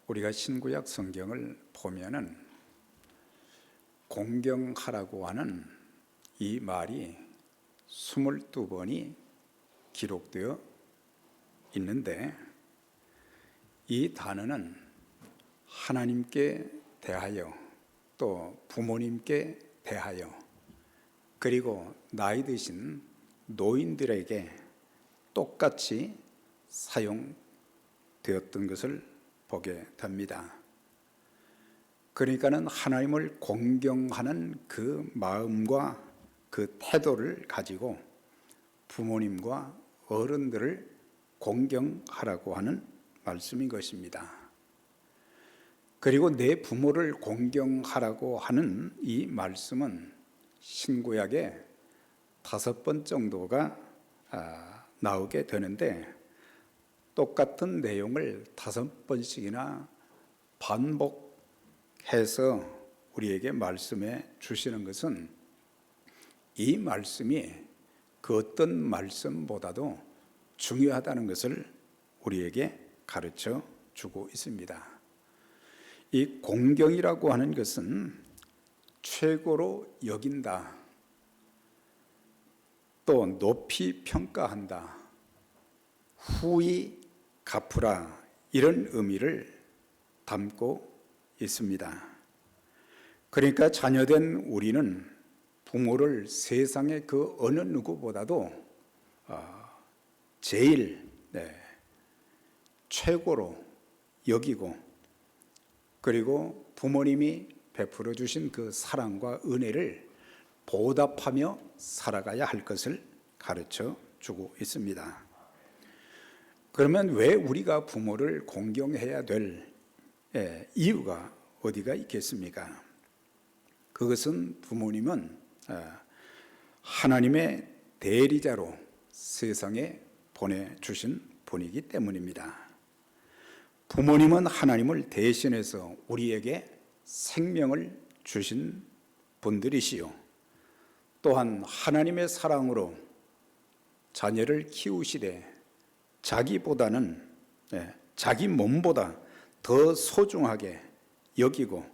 우리가 신구약 성경을 보면은 공경하라고 하는 이 말이 22번이 기록되어 있는데, 이 단어는 하나님께 대하여, 또 부모님께 대하여, 그리고 나이 드신 노인들에게 똑같이 사용되었던 것을 보게 됩니다. 그러니까는 하나님을 공경하는 그 마음과 그 태도를 가지고 부모님과 어른들을 공경하라고 하는 말씀인 것입니다. 그리고 내 부모를 공경하라고 하는 이 말씀은 신구약에 5번 정도가 나오게 되는데, 똑같은 내용을 5번씩이나 반복해서 우리에게 말씀해 주시는 것은 이 말씀이 그 어떤 말씀보다도 중요하다는 것을 우리에게 가르쳐 주고 있습니다. 이 공경이라고 하는 것은 최고로 여긴다, 또 높이 평가한다, 후히 갚으라, 이런 의미를 담고 있습니다. 그러니까 자녀된 우리는 부모를 세상의 그 어느 누구보다도 제일 최고로 여기고, 그리고 부모님이 베풀어 주신 그 사랑과 은혜를 보답하며 살아가야 할 것을 가르쳐 주고 있습니다. 그러면 왜 우리가 부모를 공경해야 될 이유가 어디가 있겠습니까? 그것은 부모님은 하나님의 대리자로 세상에 보내주신 분이기 때문입니다. 부모님은 하나님을 대신해서 우리에게 생명을 주신 분들이시요, 또한 하나님의 사랑으로 자녀를 키우시되 자기보다는 자기 몸보다 더 소중하게 여기고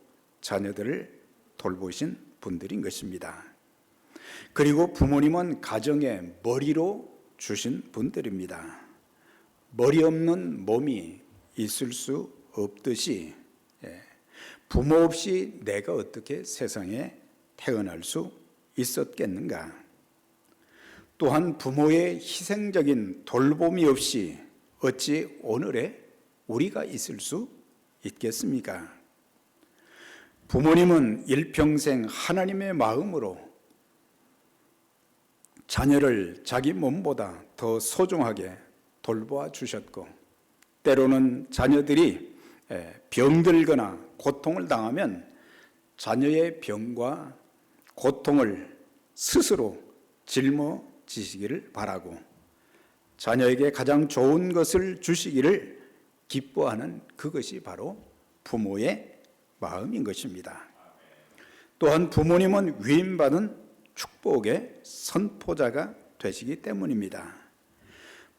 자녀들을 돌보신 분들인 것입니다. 그리고 부모님은 가정의 머리로 주신 분들입니다. 머리 없는 몸이 있을 수 없듯이 부모 없이 내가 어떻게 세상에 태어날 수 있었겠는가? 또한 부모의 희생적인 돌봄이 없이 어찌 오늘의 우리가 있을 수 있겠습니까? 부모님은 일평생 하나님의 마음으로 자녀를 자기 몸보다 더 소중하게 돌보아 주셨고, 때로는 자녀들이 병들거나 고통을 당하면 자녀의 병과 고통을 스스로 짊어지시기를 바라고, 자녀에게 가장 좋은 것을 주시기를 기뻐하는 그것이 바로 부모의 마음인 것입니다. 또한 부모님은 위임받은 축복의 선포자가 되시기 때문입니다.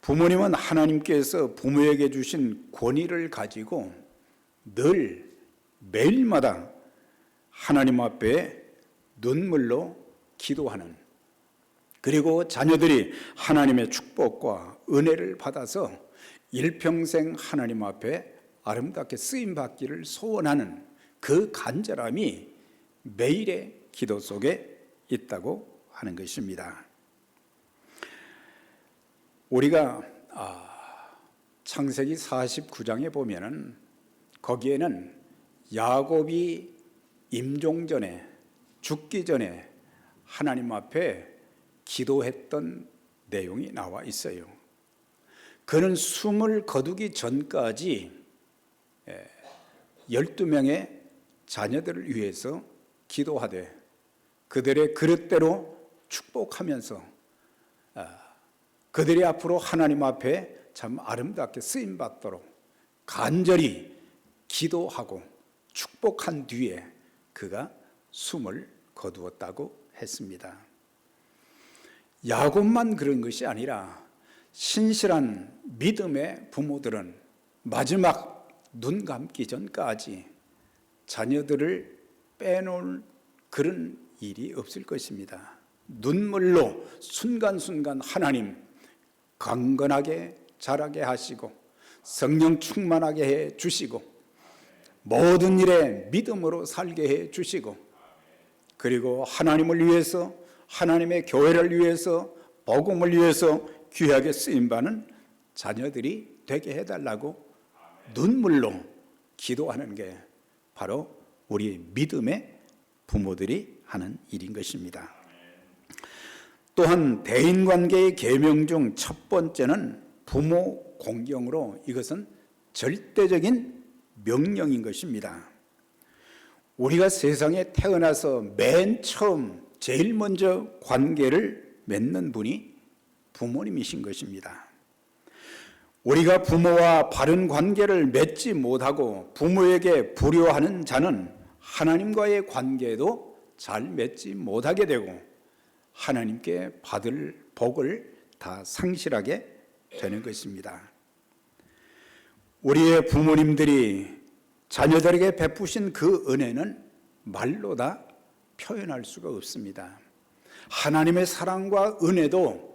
부모님은 하나님께서 부모에게 주신 권위를 가지고 늘 매일마다 하나님 앞에 눈물로 기도하는, 그리고 자녀들이 하나님의 축복과 은혜를 받아서 일평생 하나님 앞에 아름답게 쓰임받기를 소원하는 그 간절함이 매일의 기도 속에 있다고 하는 것입니다. 우리가 창세기 49장에 보면은 거기에는 야곱이 임종 전에, 죽기 전에 하나님 앞에 기도했던 내용이 나와 있어요. 그는 숨을 거두기 전까지 12명의 자녀들을 위해서 기도하되 그들의 그릇대로 축복하면서 그들이 앞으로 하나님 앞에 참 아름답게 쓰임받도록 간절히 기도하고 축복한 뒤에 그가 숨을 거두었다고 했습니다. 야곱만 그런 것이 아니라 신실한 믿음의 부모들은 마지막 눈 감기 전까지 자녀들을 빼놓을 그런 일이 없을 것입니다. 눈물로 순간순간 하나님 강건하게 자라게 하시고 성령 충만하게 해 주시고 모든 일에 믿음으로 살게 해 주시고 그리고 하나님을 위해서 하나님의 교회를 위해서 복음을 위해서 귀하게 쓰임받는 자녀들이 되게 해달라고 눈물로 기도하는 게 바로 우리 믿음의 부모들이 하는 일인 것입니다. 또한 대인관계의 계명 중 첫 번째는 부모 공경으로 이것은 절대적인 명령인 것입니다. 우리가 세상에 태어나서 맨 처음 제일 먼저 관계를 맺는 분이 부모님이신 것입니다. 우리가 부모와 바른 관계를 맺지 못하고 부모에게 불효하는 자는 하나님과의 관계도 잘 맺지 못하게 되고 하나님께 받을 복을 다 상실하게 되는 것입니다. 우리의 부모님들이 자녀들에게 베푸신 그 은혜는 말로 다 표현할 수가 없습니다. 하나님의 사랑과 은혜도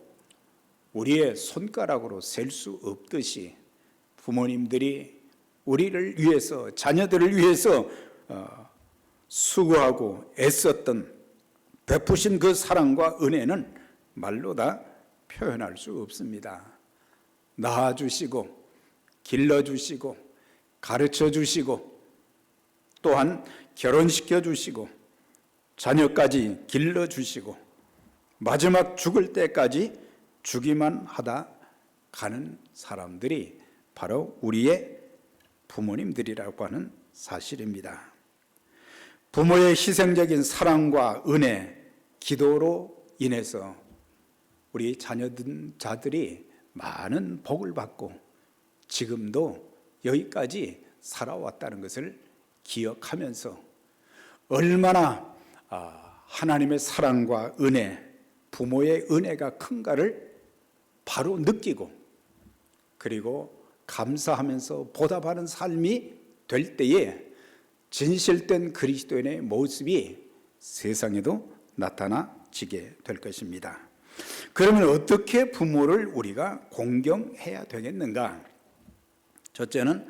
우리의 손가락으로 셀 수 없듯이 부모님들이 우리를 위해서 자녀들을 위해서 수고하고 애썼던 베푸신 그 사랑과 은혜는 말로 다 표현할 수 없습니다. 낳아주시고 길러주시고 가르쳐주시고 또한 결혼시켜주시고 자녀까지 길러주시고 마지막 죽을 때까지 주기만 하다 가는 사람들이 바로 우리의 부모님들이라고 하는 사실입니다. 부모의 희생적인 사랑과 은혜, 기도로 인해서 우리 자녀들이 많은 복을 받고 지금도 여기까지 살아왔다는 것을 기억하면서 얼마나 하나님의 사랑과 은혜, 부모의 은혜가 큰가를 바로 느끼고 그리고 감사하면서 보답하는 삶이 될 때에 진실된 그리스도인의 모습이 세상에도 나타나지게 될 것입니다. 그러면 어떻게 부모를 우리가 공경해야 되겠는가? 첫째는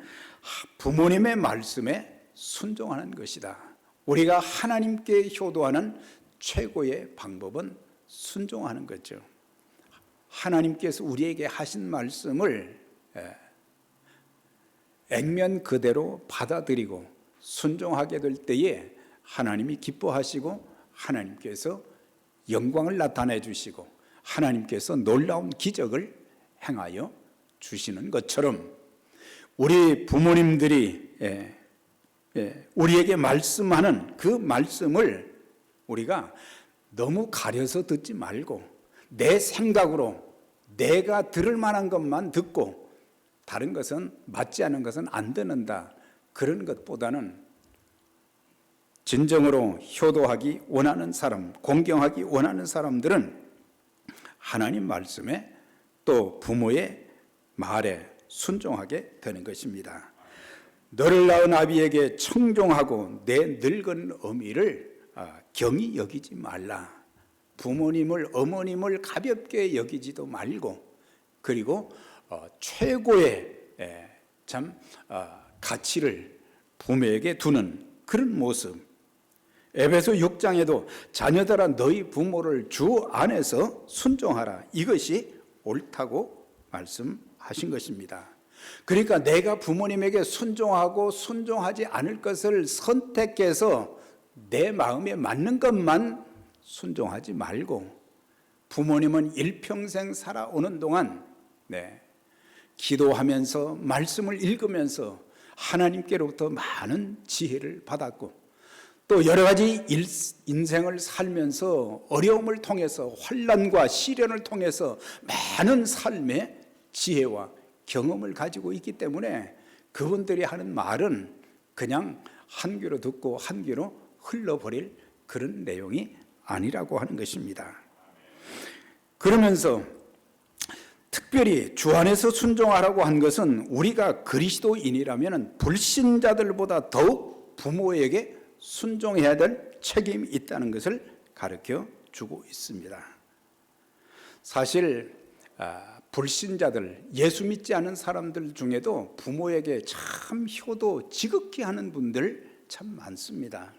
부모님의 말씀에 순종하는 것이다. 우리가 하나님께 효도하는 최고의 방법은 순종하는 거죠. 하나님께서 우리에게 하신 말씀을 액면 그대로 받아들이고 순종하게 될 때에 하나님이 기뻐하시고 하나님께서 영광을 나타내 주시고 하나님께서 놀라운 기적을 행하여 주시는 것처럼 우리 부모님들이 우리에게 말씀하는 그 말씀을 우리가 너무 가려서 듣지 말고 내 생각으로 내가 들을 만한 것만 듣고 다른 것은 맞지 않은 것은 안 듣는다. 그런 것보다는 진정으로 효도하기 원하는 사람, 공경하기 원하는 사람들은 하나님 말씀에 또 부모의 말에 순종하게 되는 것입니다. 너를 낳은 아비에게 청종하고 내 늙은 어미를 경히 여기지 말라. 부모님을 어머님을 가볍게 여기지도 말고 그리고 최고의 가치를 부모에게 두는 그런 모습. 에베소 6장에도 자녀들아 너희 부모를 주 안에서 순종하라. 이것이 옳다고 말씀하신 것입니다. 그러니까 내가 부모님에게 순종하고 순종하지 않을 것을 선택해서 내 마음에 맞는 것만 순종하지 말고 부모님은 일평생 살아오는 동안 기도하면서 말씀을 읽으면서 하나님께로부터 많은 지혜를 받았고 또 여러 가지 인생을 살면서 어려움을 통해서 환난과 시련을 통해서 많은 삶의 지혜와 경험을 가지고 있기 때문에 그분들이 하는 말은 그냥 한 귀로 듣고 한 귀로 흘러버릴 그런 내용이 아니라고 하는 것입니다. 그러면서 특별히 주 안에서 순종하라고 한 것은 우리가 그리스도인이라면 불신자들보다 더욱 부모에게 순종해야 될 책임이 있다는 것을 가르쳐 주고 있습니다. 사실 불신자들, 예수 믿지 않은 사람들 중에도 부모에게 참 효도 지극히 하는 분들 참 많습니다.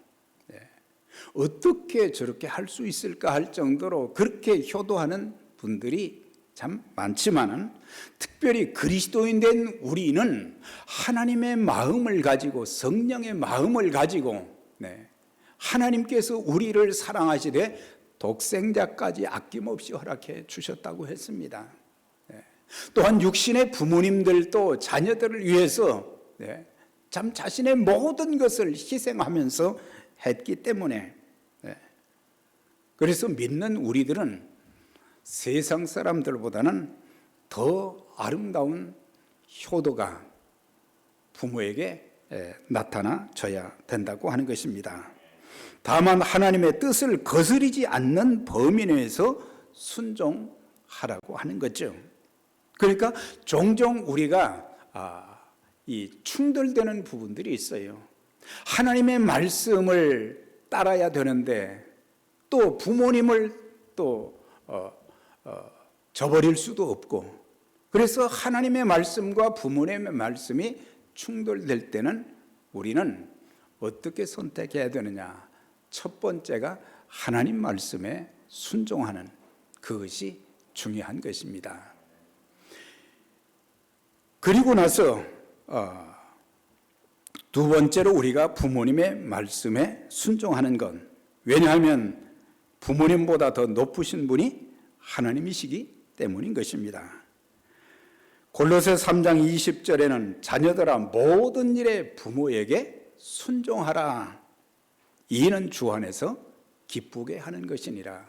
어떻게 저렇게 할 수 있을까 할 정도로 그렇게 효도하는 분들이 참 많지만은, 특별히 그리스도인 된 우리는 하나님의 마음을 가지고, 성령의 마음을 가지고, 하나님께서 우리를 사랑하시되 독생자까지 아낌없이 허락해 주셨다고 했습니다. 또한 육신의 부모님들도 자녀들을 위해서 참 자신의 모든 것을 희생하면서 했기 때문에, 그래서 믿는 우리들은 세상 사람들보다는 더 아름다운 효도가 부모에게 나타나져야 된다고 하는 것입니다. 다만 하나님의 뜻을 거스르지 않는 범위 내에서 순종하라고 하는 거죠. 그러니까 종종 우리가 이 충돌되는 부분들이 있어요. 하나님의 말씀을 따라야 되는데 또 부모님을 또 저버릴 수도 없고, 그래서 하나님의 말씀과 부모님의 말씀이 충돌될 때는 우리는 어떻게 선택해야 되느냐? 첫 번째가 하나님 말씀에 순종하는 그것이 중요한 것입니다. 그리고 나서 두 번째로 우리가 부모님의 말씀에 순종하는 건, 왜냐하면 부모님보다 더 높으신 분이 하나님이시기 때문인 것입니다. 골로새 3장 20절에는 자녀들아 모든 일에 부모에게 순종하라. 이는 주 안에서 기쁘게 하는 것이니라.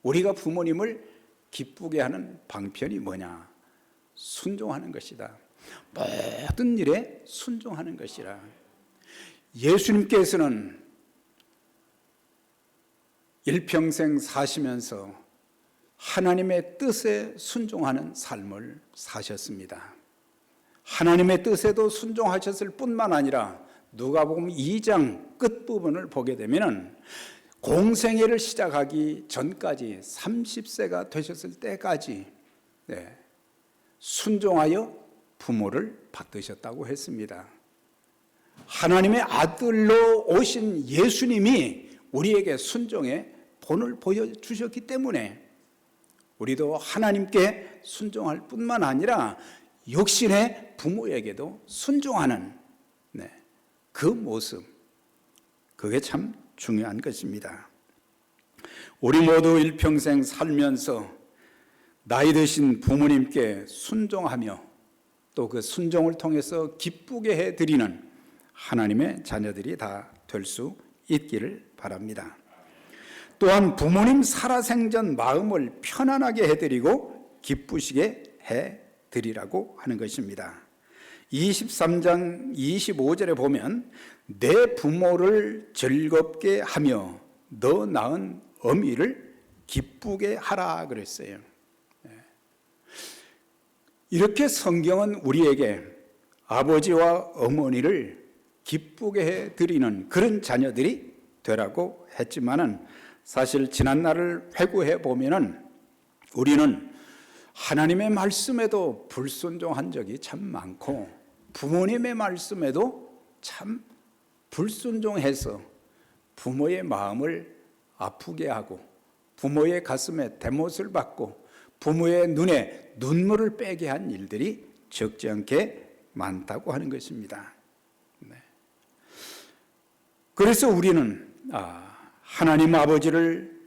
우리가 부모님을 기쁘게 하는 방편이 뭐냐? 순종하는 것이다. 모든 일에 순종하는 것이라. 예수님께서는 일평생 사시면서 하나님의 뜻에 순종하는 삶을 사셨습니다. 하나님의 뜻에도 순종하셨을 뿐만 아니라 누가복음 2장 끝부분을 보게 되면 공생애를 시작하기 전까지 30세가 되셨을 때까지 순종하여 부모를 받으셨다고 했습니다. 하나님의 아들로 오신 예수님이 우리에게 순종의 본을 보여주셨기 때문에 우리도 하나님께 순종할 뿐만 아니라 육신의 부모에게도 순종하는 그 모습, 그게 참 중요한 것입니다. 우리 모두 일평생 살면서 나이 드신 부모님께 순종하며 또 그 순종을 통해서 기쁘게 해드리는 하나님의 자녀들이 다 될 수 있기를 바랍니다. 또한 부모님 살아생전 마음을 편안하게 해드리고 기쁘시게 해드리라고 하는 것입니다. 23장 25절에 보면 내 부모를 즐겁게 하며 너 낳은 어미를 기쁘게 하라 그랬어요. 이렇게 성경은 우리에게 아버지와 어머니를 기쁘게 해드리는 그런 자녀들이 되라고 했지만은, 사실 지난날을 회고해 보면은 우리는 하나님의 말씀에도 불순종한 적이 참 많고 부모님의 말씀에도 참 불순종해서 부모의 마음을 아프게 하고 부모의 가슴에 대못을 받고 부모의 눈에 눈물을 빼게 한 일들이 적지 않게 많다고 하는 것입니다. 그래서 우리는 하나님 아버지를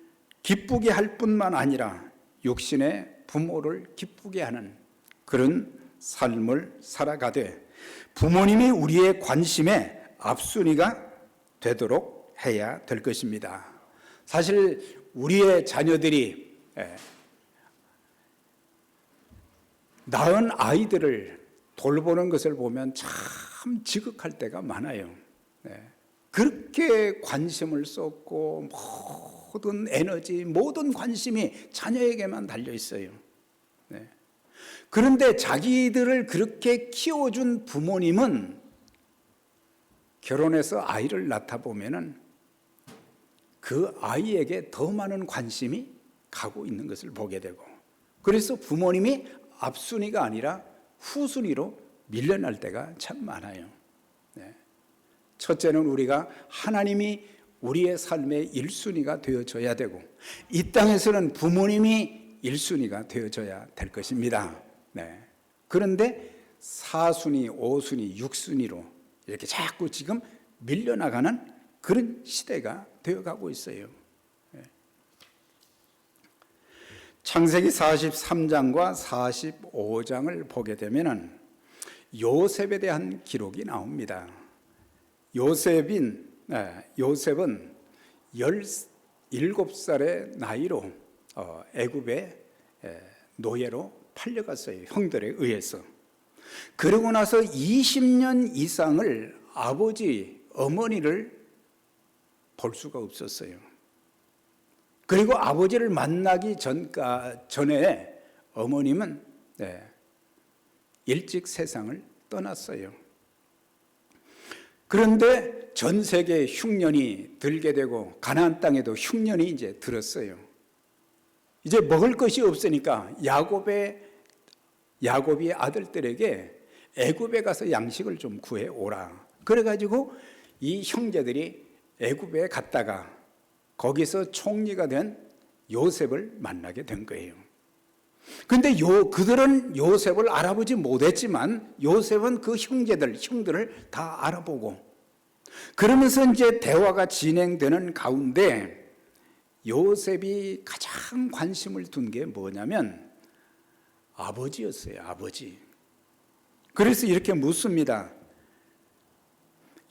기쁘게 할 뿐만 아니라 육신의 부모를 기쁘게 하는 그런 삶을 살아가되 부모님이 우리의 관심의 앞순위가 되도록 해야 될 것입니다. 사실 우리의 자녀들이 낳은 아이들을 돌보는 것을 보면 참 지극할 때가 많아요. 그렇게 관심을 쏟고 모든 에너지, 모든 관심이 자녀에게만 달려 있어요. 그런데 자기들을 그렇게 키워준 부모님은 결혼해서 아이를 낳다 보면은 그 아이에게 더 많은 관심이 가고 있는 것을 보게 되고, 그래서 부모님이 앞순위가 아니라 후순위로 밀려날 때가 참 많아요. 네. 첫째는 우리가 하나님이 우리의 삶의 1순위가 되어줘야 되고, 이 땅에서는 부모님이 1순위가 되어줘야 될 것입니다. 네. 그런데 4순위, 5순위, 6순위로 이렇게 자꾸 지금 밀려나가는 그런 시대가 되어가고 있어요. 네. 창세기 43장과 45장을 보게 되면 요셉에 대한 기록이 나옵니다. 요셉은 17살의 나이로 애굽의 노예로 팔려갔어요. 형들에 의해서. 그러고 나서 20년 이상을 아버지, 어머니를 볼 수가 없었어요. 그리고 아버지를 만나기 전에 어머님은 일찍 세상을 떠났어요. 그런데 전 세계에 흉년이 들게 되고 가나안 땅에도 흉년이 이제 들었어요. 이제 먹을 것이 없으니까 야곱이 아들들에게 애굽에 가서 양식을 좀 구해 오라. 그래가지고 이 형제들이 애굽에 갔다가 거기서 총리가 된 요셉을 만나게 된 거예요. 근데 그들은 요셉을 알아보지 못했지만 요셉은 그 형들을 다 알아보고, 그러면서 이제 대화가 진행되는 가운데 요셉이 가장 관심을 둔 게 뭐냐면 아버지였어요. 아버지. 그래서 이렇게 묻습니다.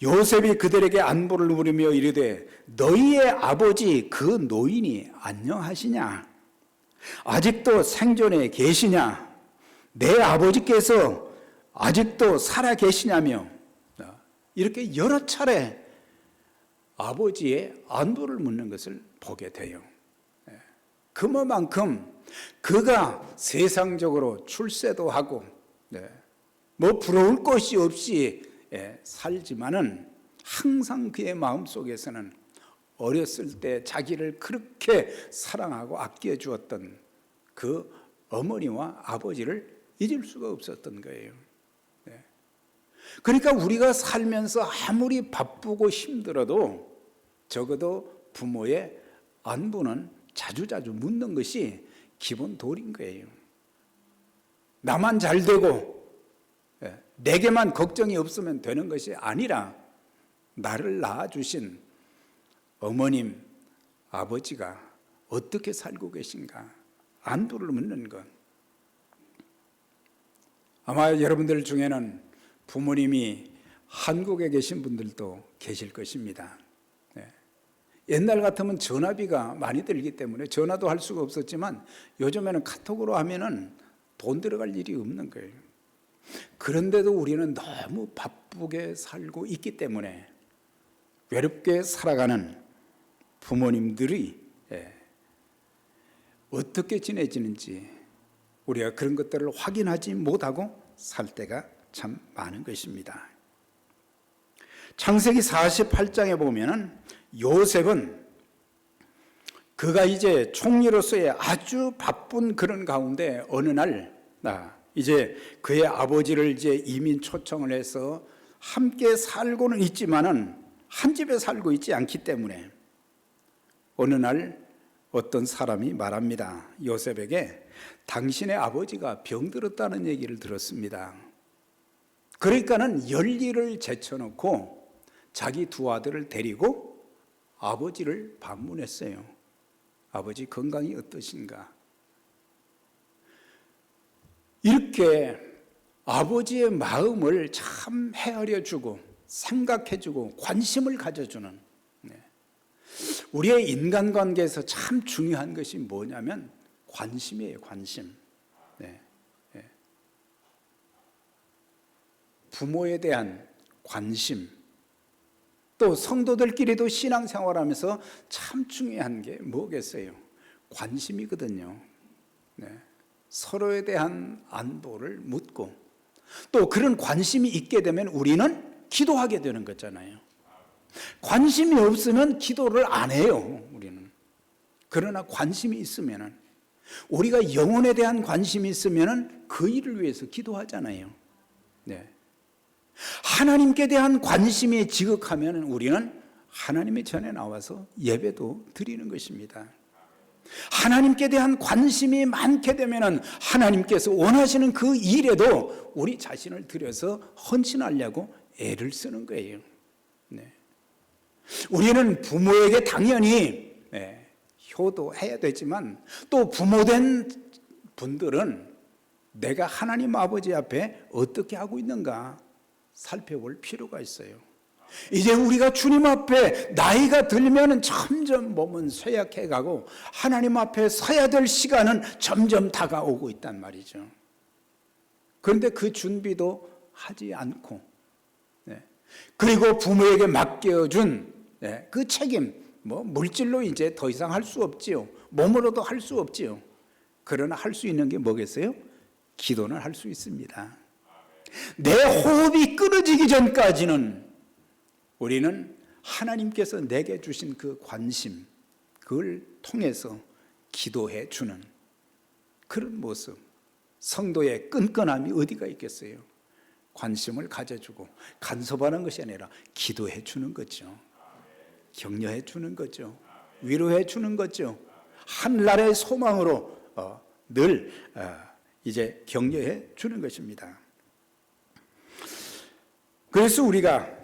요셉이 그들에게 안부를 물으며 이르되 너희의 아버지 그 노인이 안녕하시냐? 아직도 생존해 계시냐? 내 아버지께서 아직도 살아 계시냐며 이렇게 여러 차례 아버지의 안부를 묻는 것을 보게 돼요. 그만큼 그가 세상적으로 출세도 하고 뭐 부러울 것이 없이 살지만은 항상 그의 마음속에서는 어렸을 때 자기를 그렇게 사랑하고 아껴주었던 그 어머니와 아버지를 잊을 수가 없었던 거예요. 그러니까 우리가 살면서 아무리 바쁘고 힘들어도 적어도 부모의 안부는 자주자주 묻는 것이 기본 도리인 거예요. 나만 잘 되고 내게만 걱정이 없으면 되는 것이 아니라 나를 낳아주신 어머님, 아버지가 어떻게 살고 계신가 안부를 묻는 것. 아마 여러분들 중에는 부모님이 한국에 계신 분들도 계실 것입니다. 옛날 같으면 전화비가 많이 들기 때문에 전화도 할 수가 없었지만 요즘에는 카톡으로 하면은 돈 들어갈 일이 없는 거예요. 그런데도 우리는 너무 바쁘게 살고 있기 때문에 외롭게 살아가는 부모님들이 어떻게 지내지는지 우리가 그런 것들을 확인하지 못하고 살 때가 참 많은 것입니다. 창세기 48장에 보면은 요셉은 그가 이제 총리로서의 아주 바쁜 그런 가운데 어느 날 이제 그의 아버지를 이제 이민 초청을 해서 함께 살고는 있지만은 한 집에 살고 있지 않기 때문에 어느 날 어떤 사람이 말합니다. 요셉에게 당신의 아버지가 병들었다는 얘기를 들었습니다. 그러니까는 열일을 제쳐놓고 자기 두 아들을 데리고 아버지를 방문했어요. 아버지 건강이 어떠신가? 이렇게 아버지의 마음을 참 헤아려주고 생각해주고 관심을 가져주는, 우리의 인간관계에서 참 중요한 것이 뭐냐면 관심이에요. 관심. 부모에 대한 관심. 또 성도들끼리도 신앙생활하면서 참 중요한 게 뭐겠어요? 관심이거든요. 서로에 대한 안부를 묻고 또 그런 관심이 있게 되면 우리는 기도하게 되는 거잖아요. 관심이 없으면 기도를 안 해요, 우리는. 그러나 관심이 있으면은, 우리가 영혼에 대한 관심이 있으면은 그 일을 위해서 기도하잖아요. 네. 하나님께 대한 관심이 지극하면 우리는 하나님의 전에 나와서 예배도 드리는 것입니다. 하나님께 대한 관심이 많게 되면은 하나님께서 원하시는 그 일에도 우리 자신을 들여서 헌신하려고 애를 쓰는 거예요. 네. 우리는 부모에게 당연히 효도해야 되지만 또 부모된 분들은 내가 하나님 아버지 앞에 어떻게 하고 있는가 살펴볼 필요가 있어요. 이제 우리가 주님 앞에 나이가 들면 점점 몸은 쇠약해 가고 하나님 앞에 서야 될 시간은 점점 다가오고 있단 말이죠. 그런데 그 준비도 하지 않고, 그리고 부모에게 맡겨준 그 책임, 물질로 이제 더 이상 할 수 없지요. 몸으로도 할 수 없지요. 그러나 할 수 있는 게 뭐겠어요? 기도는 할 수 있습니다. 내 호흡이 끊어지기 전까지는 우리는 하나님께서 내게 주신 그 관심, 그걸 통해서 기도해 주는 그런 모습, 성도의 끈끈함이 어디가 있겠어요? 관심을 가져주고 간섭하는 것이 아니라 기도해 주는 거죠. 격려해 주는 거죠. 위로해 주는 거죠. 한날의 소망으로 늘 이제 격려해 주는 것입니다. 그래서 우리가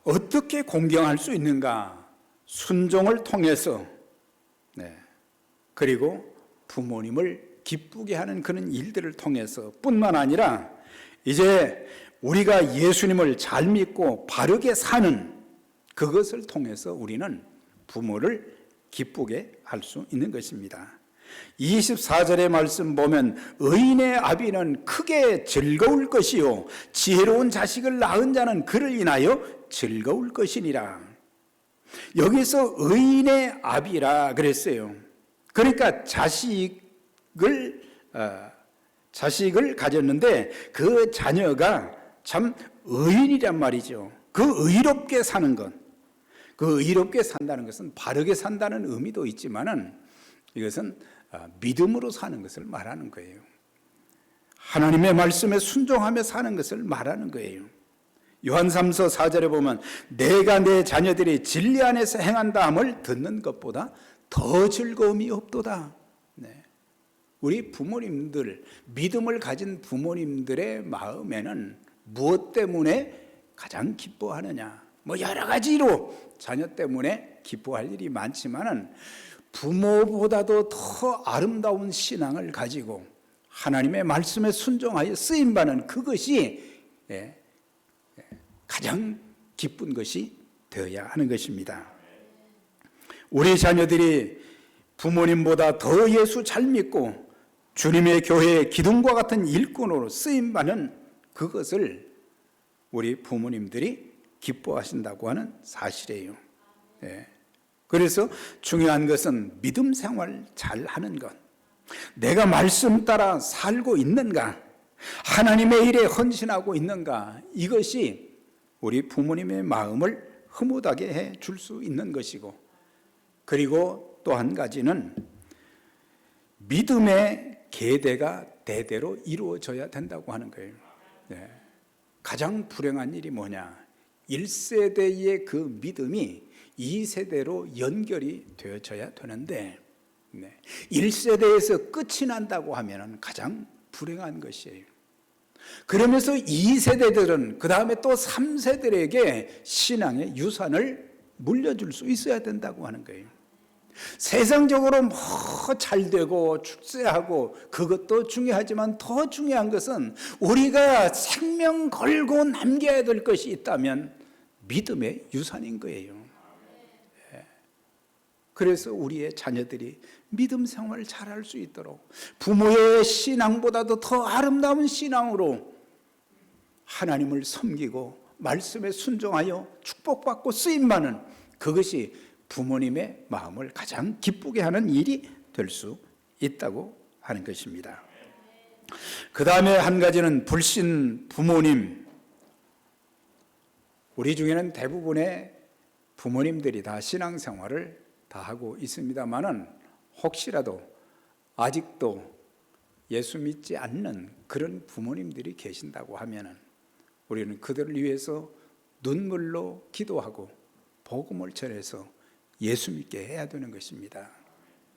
어떻게 공경할 수 있는가? 순종을 통해서, 그리고 부모님을 기쁘게 하는 그런 일들을 통해서 뿐만 아니라 이제 우리가 예수님을 잘 믿고 바르게 사는 그것을 통해서 우리는 부모를 기쁘게 할 수 있는 것입니다. 24절의 말씀 보면 의인의 아비는 크게 즐거울 것이요 지혜로운 자식을 낳은 자는 그를 인하여 즐거울 것이니라. 여기서 의인의 아비라 그랬어요. 그러니까 자식을 가졌는데 그 자녀가 참 의인이란 말이죠. 그 의롭게 사는 것, 그 의롭게 산다는 것은 바르게 산다는 의미도 있지만은 이것은 믿음으로 사는 것을 말하는 거예요. 하나님의 말씀에 순종하며 사는 것을 말하는 거예요. 요한 3서 4절에 보면 내가 내 자녀들이 진리 안에서 행한다 함을 듣는 것보다 더 즐거움이 없도다. 우리 부모님들, 믿음을 가진 부모님들의 마음에는 무엇 때문에 가장 기뻐하느냐? 여러 가지로 자녀 때문에 기뻐할 일이 많지만은 부모보다도 더 아름다운 신앙을 가지고 하나님의 말씀에 순종하여 쓰임받는 그것이 가장 기쁜 것이 되어야 하는 것입니다. 우리 자녀들이 부모님보다 더 예수 잘 믿고 주님의 교회의 기둥과 같은 일꾼으로 쓰임받는 그것을 우리 부모님들이 기뻐하신다고 하는 사실이에요. 그래서 중요한 것은 믿음 생활 잘 하는 것, 내가 말씀 따라 살고 있는가, 하나님의 일에 헌신하고 있는가, 이것이 우리 부모님의 마음을 흐뭇하게 해 줄 수 있는 것이고, 그리고 또 한 가지는 믿음의 계대가 대대로 이루어져야 된다고 하는 거예요. 가장 불행한 일이 뭐냐? 1세대의 그 믿음이 2세대로 연결이 되어져야 되는데 1세대에서 끝이 난다고 하면 가장 불행한 것이에요. 그러면서 2세대들은 그 다음에 또 3세들에게 신앙의 유산을 물려줄 수 있어야 된다고 하는 거예요. 세상적으로 잘 되고 출세하고 그것도 중요하지만 더 중요한 것은 우리가 생명 걸고 남겨야 될 것이 있다면 믿음의 유산인 거예요. 그래서 우리의 자녀들이 믿음 생활을 잘할 수 있도록 부모의 신앙보다도 더 아름다운 신앙으로 하나님을 섬기고 말씀에 순종하여 축복받고 쓰임받는 그것이 부모님의 마음을 가장 기쁘게 하는 일이 될 수 있다고 하는 것입니다. 그 다음에 한 가지는 불신 부모님. 우리 중에는 대부분의 부모님들이 다 신앙생활을 다 하고 있습니다만은 혹시라도 아직도 예수 믿지 않는 그런 부모님들이 계신다고 하면은 우리는 그들을 위해서 눈물로 기도하고 복음을 전해서 예수 믿게 해야 되는 것입니다.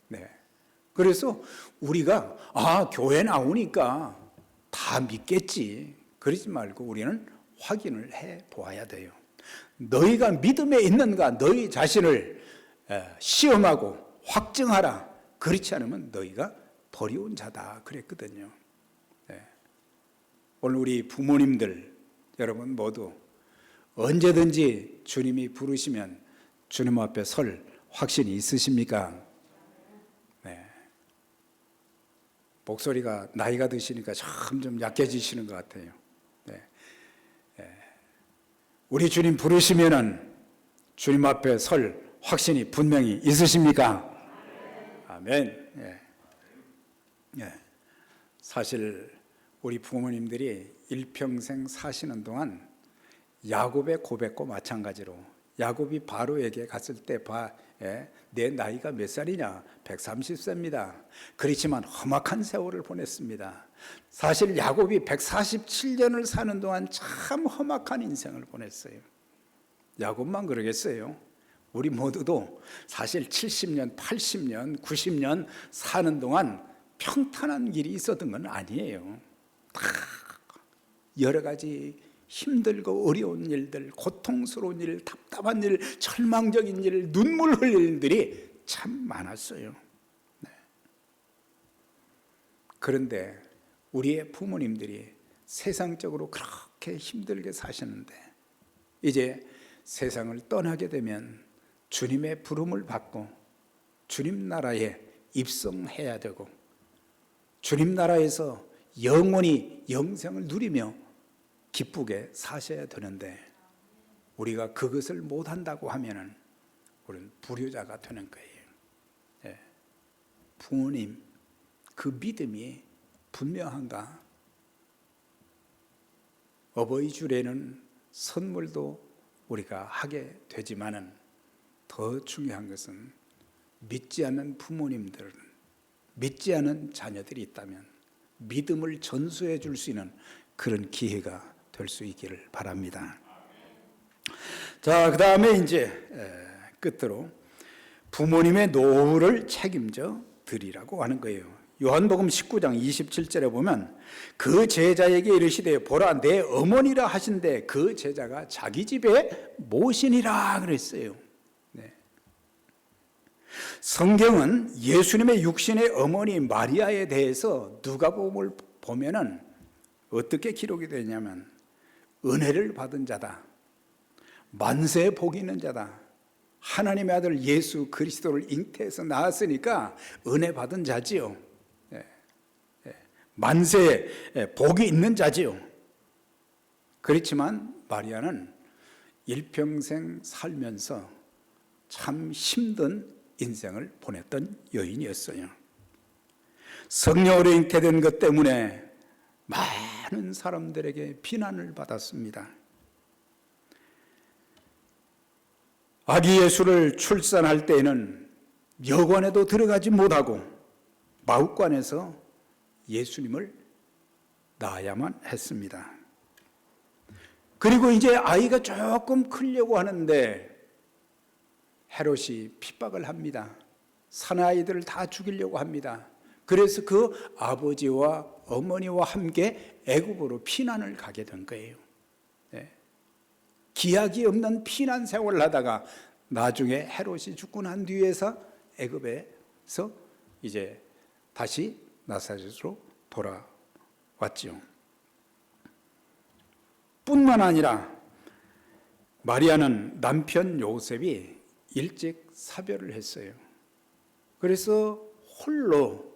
네. 그래서 우리가 교회 나오니까 다 믿겠지 그러지 말고 우리는 확인을 해 보아야 돼요. 너희가 믿음에 있는가 너희 자신을 시험하고 확증하라. 그렇지 않으면 너희가 버리운 자다 그랬거든요. 네. 오늘 우리 부모님들 여러분 모두 언제든지 주님이 부르시면 주님 앞에 설 확신이 있으십니까? 네. 목소리가 나이가 드시니까 점점 약해지시는 것 같아요. 네. 네. 우리 주님 부르시면은 주님 앞에 설 확신이 분명히 있으십니까? 아멘. 네. 네. 사실 우리 부모님들이 일평생 사시는 동안 야곱의 고백과 마찬가지로 야곱이 바로에게 갔을 때 내 나이가 몇 살이냐? 130세입니다. 그렇지만 험악한 세월을 보냈습니다. 사실 야곱이 147년을 사는 동안 참 험악한 인생을 보냈어요. 야곱만 그러겠어요? 우리 모두도 사실 70년, 80년, 90년 사는 동안 평탄한 길이 있었던 건 아니에요. 다 여러 가지 힘들고 어려운 일들, 고통스러운 일, 답답한 일, 절망적인 일, 눈물 흘릴 일들이 참 많았어요. 네. 그런데 우리의 부모님들이 세상적으로 그렇게 힘들게 사셨는데 이제 세상을 떠나게 되면 주님의 부름을 받고 주님 나라에 입성해야 되고 주님 나라에서 영원히 영생을 누리며 기쁘게 사셔야 되는데 우리가 그것을 못한다고 하면은 우리는 불효자가 되는 거예요. 예. 부모님 그 믿음이 분명한가? 어버이 주례는 선물도 우리가 하게 되지만은 더 중요한 것은 믿지 않는 부모님들, 믿지 않는 자녀들이 있다면 믿음을 전수해 줄 수 있는 그런 기회가 될 수 있기를 바랍니다. 자, 그 다음에 이제 끝으로 부모님의 노후를 책임져 드리라고 하는 거예요. 요한복음 19장 27절에 보면 그 제자에게 이르시되 보라 내 어머니라 하신대 그 제자가 자기 집에 모시니라 그랬어요. 네. 성경은 예수님의 육신의 어머니 마리아에 대해서 누가복음을 보면은 어떻게 기록이 되냐면 은혜를 받은 자다. 만세에 복이 있는 자다. 하나님의 아들 예수 그리스도를 잉태해서 낳았으니까 은혜 받은 자지요. 만세에 복이 있는 자지요. 그렇지만 마리아는 일평생 살면서 참 힘든 인생을 보냈던 여인이었어요. 성령으로 잉태된 것 때문에 많은 사람들에게 비난을 받았습니다. 아기 예수를 출산할 때에는 여관에도 들어가지 못하고 마हु간에서 예수님을 낳아야만 했습니다. 그리고 이제 아이가 조금 크려고 하는데 헤롯이 핍박을 합니다. 사내아이들을 다 죽이려고 합니다. 그래서 그 아버지와 어머니와 함께 애굽으로 피난을 가게 된 거예요. 네. 기약이 없는 피난 생활을 하다가 나중에 헤롯이 죽고 난 뒤에서 애굽에서 이제 다시 나사렛으로 돌아왔지요. 뿐만 아니라 마리아는 남편 요셉이 일찍 사별을 했어요. 그래서 홀로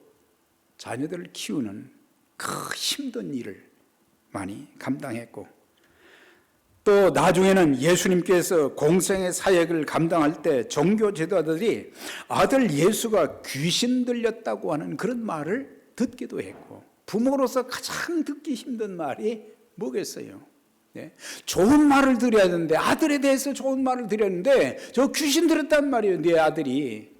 자녀들을 키우는 그 힘든 일을 많이 감당했고 또 나중에는 예수님께서 공생의 사역을 감당할 때 종교 지도자들이 아들 예수가 귀신 들렸다고 하는 그런 말을 듣기도 했고 부모로서 가장 듣기 힘든 말이 뭐겠어요? 네. 좋은 말을 드려야 되는데, 아들에 대해서 좋은 말을 드렸는데 저 귀신 들었단 말이에요. 네 아들이.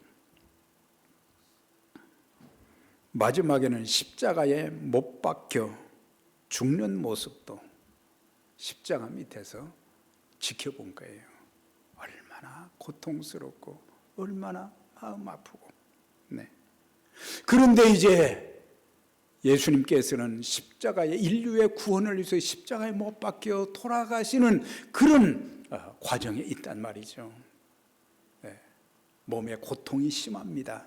마지막에는 십자가에 못 박혀 죽는 모습도 십자가 밑에서 지켜본 거예요. 얼마나 고통스럽고 얼마나 마음 아프고. 네. 그런데 이제 예수님께서는 십자가에 인류의 구원을 위해서 십자가에 못 박혀 돌아가시는 그런 과정에 있단 말이죠. 네. 몸에 고통이 심합니다.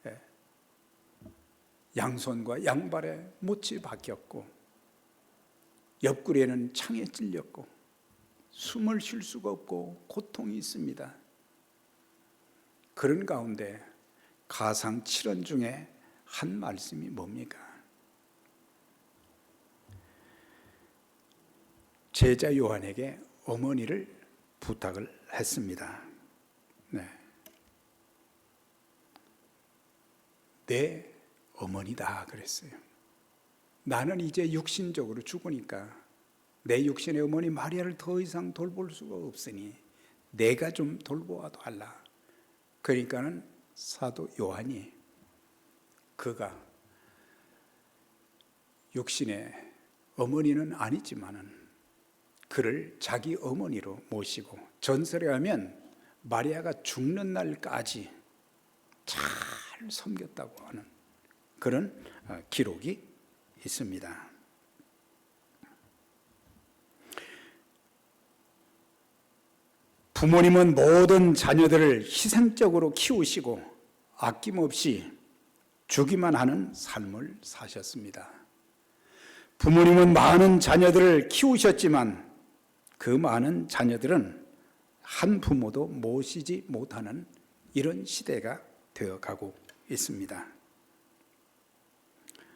네. 양손과 양발에 못이 박혔고 옆구리에는 창에 찔렸고 숨을 쉴 수가 없고 고통이 있습니다. 그런 가운데 가상 7원 중에 한 말씀이 뭡니까? 제자 요한에게 어머니를 부탁을 했습니다. 네. 내 어머니다 그랬어요. 나는 이제 육신적으로 죽으니까 내 육신의 어머니 마리아를 더 이상 돌볼 수가 없으니 내가 좀 돌보아 달라. 그러니까는 사도 요한이 그가 육신의 어머니는 아니지만은 그를 자기 어머니로 모시고 전설에 하면 마리아가 죽는 날까지 잘 섬겼다고 하는 그런 기록이 있습니다. 부모님은 모든 자녀들을 희생적으로 키우시고 아낌없이 주기만 하는 삶을 사셨습니다. 부모님은 많은 자녀들을 키우셨지만 그 많은 자녀들은 한 부모도 모시지 못하는 이런 시대가 되어가고 있습니다.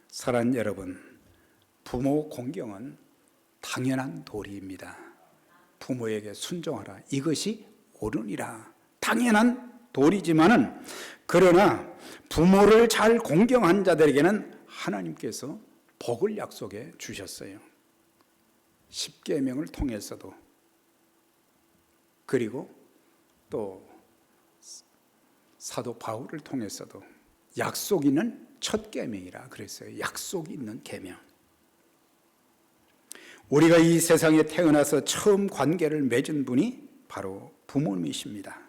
사랑하는 여러분, 부모 공경은 당연한 도리입니다. 부모에게 순종하라. 이것이 옳으니라. 당연한 도리지만은 그러나 부모를 잘 공경한 자들에게는 하나님께서 복을 약속해 주셨어요. 십계명을 통해서도 그리고 또 사도 바울을 통해서도 약속 있는 첫 계명이라 그랬어요. 약속이 있는 계명. 우리가 이 세상에 태어나서 처음 관계를 맺은 분이 바로 부모님이십니다.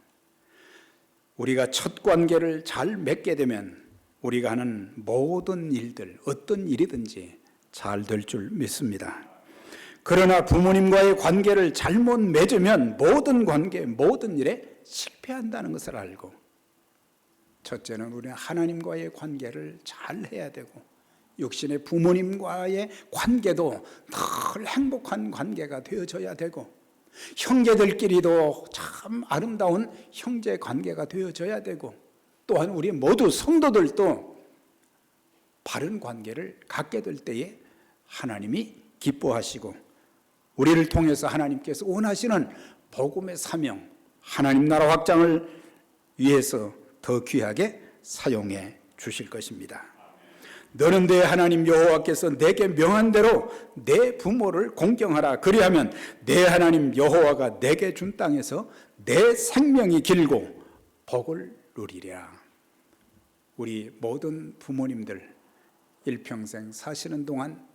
우리가 첫 관계를 잘 맺게 되면 우리가 하는 모든 일들, 어떤 일이든지 잘 될 줄 믿습니다. 그러나 부모님과의 관계를 잘못 맺으면 모든 관계, 모든 일에 실패한다는 것을 알고, 첫째는 우리는 하나님과의 관계를 잘 해야 되고, 육신의 부모님과의 관계도 늘 행복한 관계가 되어져야 되고, 형제들끼리도 참 아름다운 형제 관계가 되어져야 되고, 또한 우리 모두 성도들도 바른 관계를 갖게 될 때에 하나님이 기뻐하시고 우리를 통해서 하나님께서 원하시는 복음의 사명, 하나님 나라 확장을 위해서 더 귀하게 사용해 주실 것입니다. 너는 내 하나님 여호와께서 내게 명한 대로 내 부모를 공경하라. 그리하면 내 하나님 여호와가 내게 준 땅에서 내 생명이 길고 복을 누리리라. 우리 모든 부모님들 일평생 사시는 동안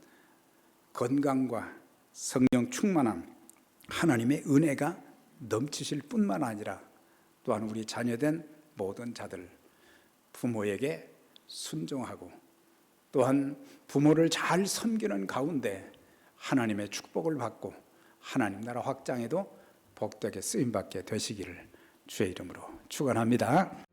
건강과 성령 충만함, 하나님의 은혜가 넘치실 뿐만 아니라 또한 우리 자녀된 모든 자들 부모에게 순종하고 또한 부모를 잘 섬기는 가운데 하나님의 축복을 받고 하나님 나라 확장에도 복되게 쓰임받게 되시기를 주의 이름으로 축원합니다.